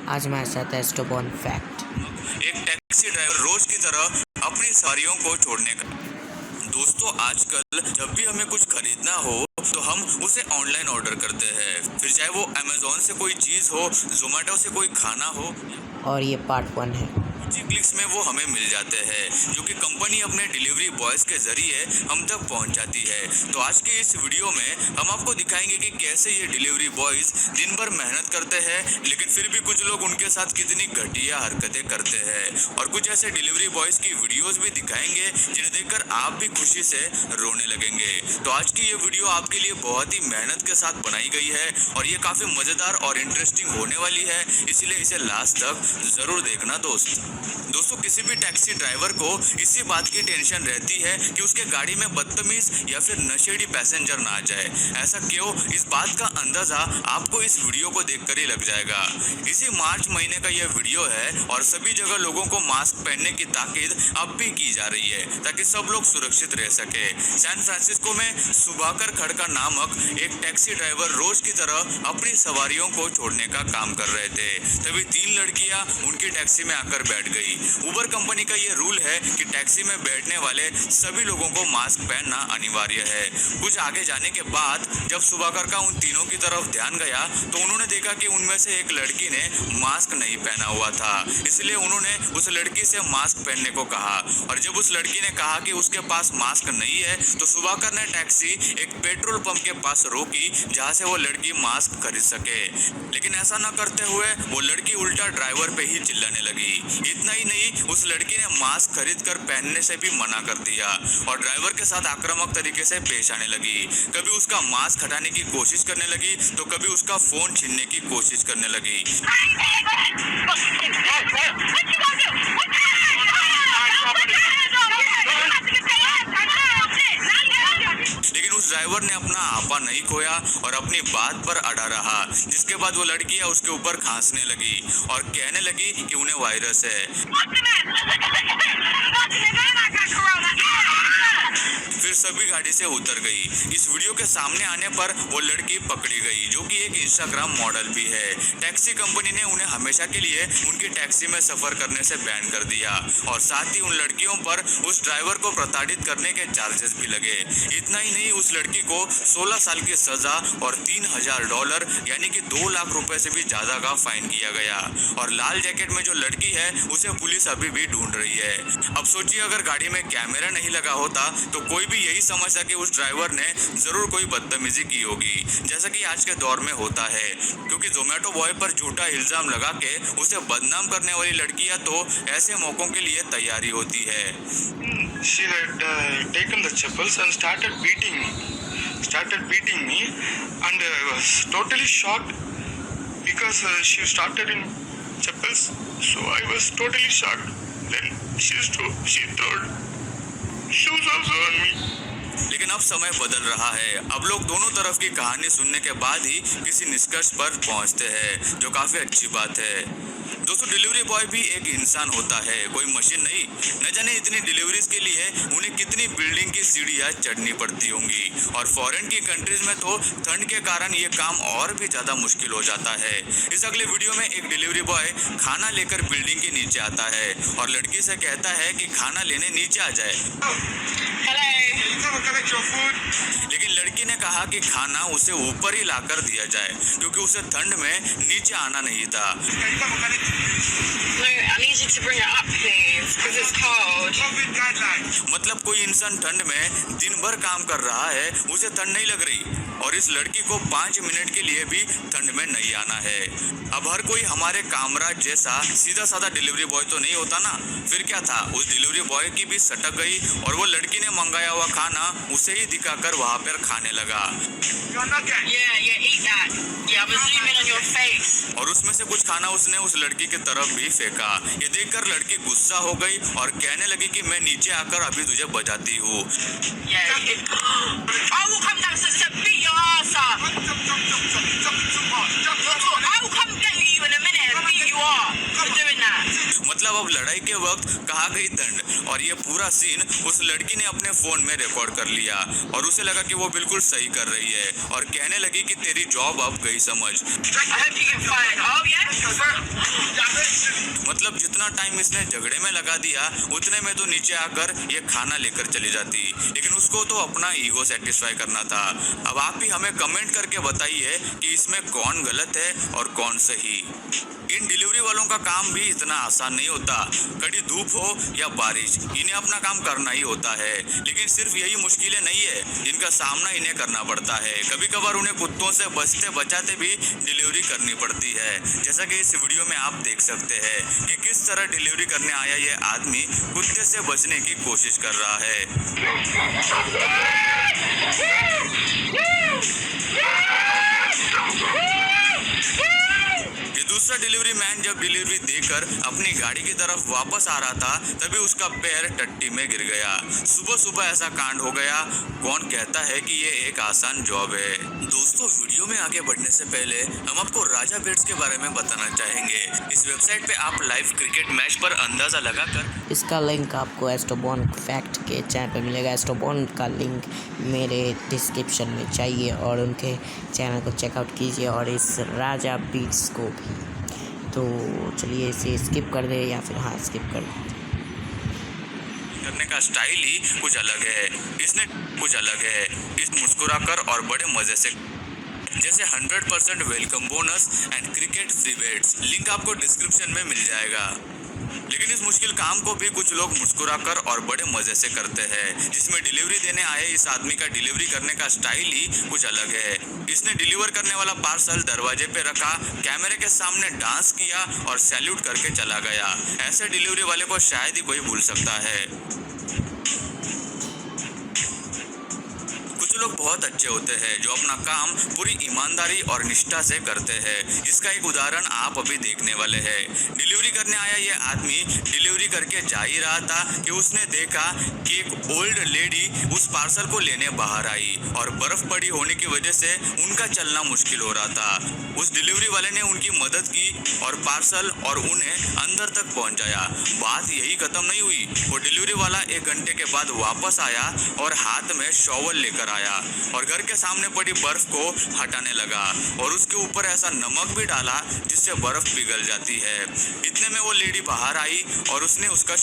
आज हमारे साथ है स्टोबॉर्न फैक्ट। एक टैक्सी ड्राइवर रोज की तरह अपनी सवारियों को छोड़ने का। दोस्तों, आजकल जब भी हमें कुछ खरीदना हो तो हम उसे ऑनलाइन ऑर्डर करते हैं, फिर चाहे वो अमेज़न से कोई चीज़ हो, जोमेटो से कोई खाना हो, और ये पार्ट 1 है। कुछ ही क्लिक्स में वो हमें मिल जाते हैं, जो कि कंपनी अपने डिलीवरी बॉयज के जरिए हम तक पहुंचाती है। तो आज के इस वीडियो में हम आपको दिखाएंगे कि कैसे ये डिलीवरी बॉयज दिन भर मेहनत करते हैं, लेकिन फिर भी कुछ लोग उनके साथ कितनी घटिया हरकतें करते हैं। और कुछ ऐसे डिलीवरी बॉयज की वीडियोस भी दिखाएंगे जिन्हें देखकर आप भी खुशी से रोने लगेंगे। तो आज की ये वीडियो आपके लिए बहुत ही मेहनत के साथ बनाई गई है और ये काफी मजेदार और इंटरेस्टिंग होने वाली है, इसलिए इसे लास्ट तक जरूर देखना दोस्तों, किसी भी टैक्सी ड्राइवर को इसी बात की टेंशन रहती है कि उसके गाड़ी में बदतमीज या फिर नशेड़ी पैसेंजर ना आ जाए। ऐसा क्यों, इस बात का अंदाजा आपको इस वीडियो को देखकर ही लग जाएगा। इसी मार्च महीने का यह वीडियो है और सभी जगह लोगों को मास्क पहनने की ताकीद अब भी की जा रही है ताकि सब लोग सुरक्षित रह सके। सैन फ्रांसिस्को में सुभाकर खड़का नामक एक टैक्सी ड्राइवर रोज की तरह अपनी सवारियों को छोड़ने का काम कर रहे थे, तभी 3 लड़कियां उनकी टैक्सी में आकर बैठ गई। उबर कंपनी का ये रूल है कि टैक्सी में बैठने वाले सभी लोगों को मास्क पहनना अनिवार्य है। कुछ आगे जाने के बाद जब सुभाकर का उन तीनों की तरफ ध्यान गया तो उन्होंने देखा कि उनमें से एक लड़की ने मास्क नहीं पहना हुआ था, इसलिए उन्होंने उस लड़की से मास्क पहनने को कहा। और जब उस लड़की ने कहा कि उसके पास मास्क नहीं है तो सुभाकर ने टैक्सी एक पेट्रोल पंप के पास रोकी जहां से वो लड़की मास्क खरीद सके, लेकिन ऐसा न करते हुए वो लड़की उल्टा ड्राइवर पे ही चिल्लाने लगी। इतना ही नहीं, उस लड़की ने मास्क खरीद कर पहनने से भी मना कर दिया और ड्राइवर के साथ आक्रामक तरीके से पेश आने लगी। कभी उसका मास्क हटाने की कोशिश करने लगी तो कभी उसका फोन छीनने की कोशिश करने लगी। लेकिन उस ड्राइवर ने अपना आपा नहीं खोया और अपनी बात पर अड़ा रहा, जिसके बाद वो लड़कियां उसके ऊपर खांसने लगी और कहने लगी कि उन्हें वायरस है। फिर सभी गाड़ी से उतर गई। इस वीडियो के सामने आने पर वो लड़की पकड़ी गई, जो कि एक इंस्टाग्राम मॉडल भी है। टैक्सी कंपनी ने उन्हें हमेशा के लिए उनकी टैक्सी में सफर करने से बैन कर दिया और साथ ही उन लड़कियों पर उस ड्राइवर को प्रताड़ित करने के चार्जेस भी लगे। इतना ही नहीं, उस लड़की को 16 साल की सजा और $3000 यानी कि 2 लाख रुपए से भी ज्यादा का फाइन किया गया। और लाल जैकेट में जो लड़की है उसे पुलिस अभी भी ढूंढ रही है। अब सोचिए, अगर गाड़ी में कैमरा नहीं लगा होता तो कोई भी यही समझता कि उस ड्राइवर ने जरूर कोई बदतमीजी की होगी, जैसा कि आज के दौर में होता है, क्योंकि जोमेटो बॉय पर झूठा इल्जाम लगा के उसे बदनाम करने वाली लड़कियां तो ऐसे मौकों के लिए तैयारी होती है। She had taken the chappals and started beating me, and I was totally shocked because she started in chappals, so I was totally shocked. Then she threw shoes also on me. लेकिन अब समय बदल रहा है। अब लोग दोनों तरफ की कहानी सुनने के बाद ही किसी निष्कर्ष पर पहुंचते हैं, जो काफी अच्छी बात है। दोस्तों, डिलीवरी बॉय भी एक इंसान होता है, कोई मशीन नहीं। न जाने इतनी डिलीवरीज के लिए उन्हें कितनी बिल्डिंग की सीढ़ियां चढ़नी पड़ती होंगी, और फॉरेन की कंट्रीज में तो ठंड के कारण ये काम और भी ज्यादा मुश्किल हो जाता है। इस अगले वीडियो में एक डिलीवरी बॉय खाना लेकर बिल्डिंग के नीचे आता है और लड़की से कहता है कि खाना लेने नीचे आ जाए, लेकिन लड़की ने कहा कि खाना उसे ऊपर ही लाकर दिया जाए क्योंकि उसे ठंड में नीचे आना नहीं था। मतलब कोई इंसान ठंड में दिन भर काम कर रहा है, उसे ठंड नहीं लग रही, और इस लड़की को 5 मिनट के लिए भी ठंड में नहीं आना है। अब हर कोई हमारे कामराज जैसा सीधा साधा डिलीवरी बॉय तो नहीं होता ना। फिर क्या था, उस डिलीवरी बॉय की भी सटक गई और वो लड़की ने मंगाया हुआ खाना उसे ही दिखाकर वहाँ पर खाने लगा। और उसमें से कुछ खाना उसने उस लड़की की तरफ भी फेंका। ये देखकर लड़की गुस्सा हो गई और कहने लगी कि मैं नीचे आकर अभी तुझे बजाती हूँ। मतलब अब लड़ाई के वक्त कहा गई दंड, और ये पूरा सीन उस लड़की ने अपने फोन में रिकॉर्ड कर लिया और उसे लगा कि वो बिल्कुल सही कर रही है और कहने लगी कि तेरी जॉब अब गई समझ। मतलब जितना टाइम इसने झगड़े में लगा दिया उतने में तो नीचे आकर ये खाना लेकर चली जाती, लेकिन उसको तो अपना ईगो सेटिस्फाई करना था। अब आप ही हमें कमेंट करके बताइए कि इसमें कौन गलत है और कौन सही। इन डिलीवरी वालों का काम भी इतना आसान नहीं होता। कड़ी धूप हो या बारिश, इन्हें अपना काम करना ही होता है। लेकिन सिर्फ यही मुश्किलें नहीं है जिनका सामना इन्हें करना पड़ता है। कभी कभार उन्हें कुत्तों से बचते बचाते भी डिलीवरी करनी पड़ती है। जैसा कि इस वीडियो में आप देख सकते हैं कि किस तरह डिलीवरी करने आया ये आदमी कुत्ते से बचने की कोशिश कर रहा है। दूसरा डिलीवरी मैन जब डिलीवरी देकर अपनी गाड़ी की तरफ वापस आ रहा था तभी उसका पैर टट्टी में गिर गया। सुबह सुबह ऐसा कांड हो गया। कौन कहता है कि ये एक आसान जॉब है। दोस्तों, वीडियो में आगे बढ़ने से पहले हम आपको राजा बेट्स के बारे में बताना चाहेंगे। इस वेबसाइट पे आप लाइव क्रिकेट मैच पर अंदाजा लगाकर इसका लिंक आपको एस्टोबॉन फैक्ट के चैनल पे मिलेगा। एस्टोबॉन का लिंक मेरे डिस्क्रिप्शन में चाहिए और उनके चैनल को चेकआउट कीजिए और इस राजा बीट्स को भी। तो चलिए इसे स्किप कर दे या फिर हाँ स्किप कर दे। करने का स्टाइल ही कुछ अलग है। इसने कुछ अलग है। इस मुस्कुराकर और बड़े मजे से जैसे 100% welcome bonus and cricket free bets. Link आपको डिस्क्रिप्शन में मिल जाएगा। लेकिन इस मुश्किल काम को भी कुछ लोग मुस्कुराकर और बड़े मजे से करते हैं। जिसमें डिलीवरी देने आए इस आदमी का डिलीवरी करने का स्टाइल ही कुछ अलग है। इसने डिलीवर करने वाला पार्सल दरवाजे पे रखा, कैमरे के सामने डांस किया और सैल्यूट करके चला गया। ऐसे डिलीवरी वाले को शायद ही कोई भूल सकता है। कुछ लोग बहुत अच्छे होते हैं जो अपना काम पूरी ईमानदारी और निष्ठा से करते हैं, जिसका एक उदाहरण आप अभी देखने वाले हैं। डिलीवरी करने आया ये आदमी डिलीवरी करके जा ही रहा था कि उसने देखा कि एक ओल्ड लेडी उस पार्सल को लेने बाहर आई और बर्फ पड़ी होने की वजह से उनका चलना मुश्किल हो रहा था। उस डिलीवरी वाले ने उनकी मदद की और पार्सल और उन्हें अंदर तक पहुंचाया। बात यही खत्म नहीं हुई। वो डिलीवरी वाला 1 घंटे के बाद वापस आया और हाथ में शॉवल लेकर आया और घर के सामने पड़ी बर्फ को हटाने लगा और उसके ऊपर ऐसा नमक भी डाला जिससे बर्फ पिघल जाती है। इतने में वो लेडी बाहर आई और उसने उसका